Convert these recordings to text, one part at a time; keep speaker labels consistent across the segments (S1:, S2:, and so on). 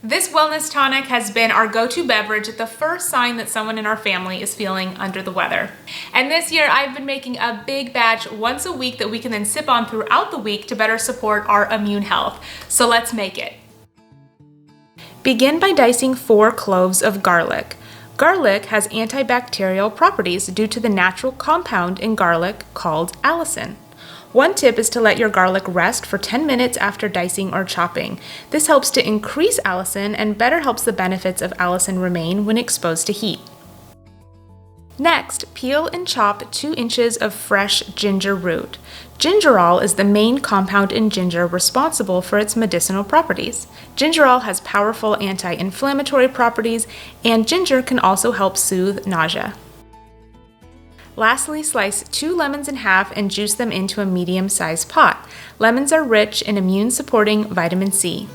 S1: This wellness tonic has been our go-to beverage at the first sign that someone in our family is feeling under the weather. And this year I've been making a big batch once a week that we can then sip on throughout the week to better support our immune health. So let's make it. Begin by dicing 4 cloves of garlic. Garlic has antibacterial properties due to the natural compound in garlic called allicin. One tip is to let your garlic rest for 10 minutes after dicing or chopping. This helps to increase allicin and better helps the benefits of allicin remain when exposed to heat. Next, peel and chop 2 inches of fresh ginger root. Gingerol is the main compound in ginger responsible for its medicinal properties. Gingerol has powerful anti-inflammatory properties, and ginger can also help soothe nausea. Lastly, slice 2 lemons in half and juice them into a medium-sized pot. Lemons are rich in immune-supporting vitamin C.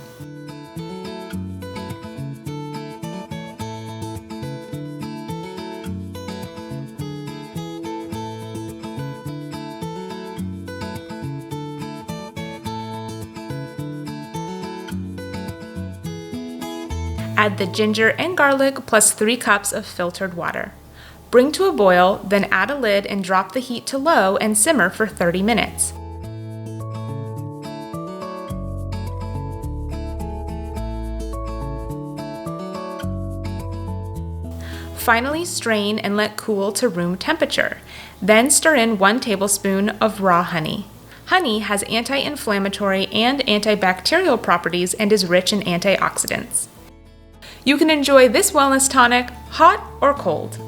S1: Add the ginger and garlic plus 3 cups of filtered water. Bring to a boil, then add a lid and drop the heat to low and simmer for 30 minutes. Finally, strain and let cool to room temperature. Then stir in 1 tablespoon of raw honey. Honey has anti-inflammatory and antibacterial properties and is rich in antioxidants. You can enjoy this wellness tonic hot or cold.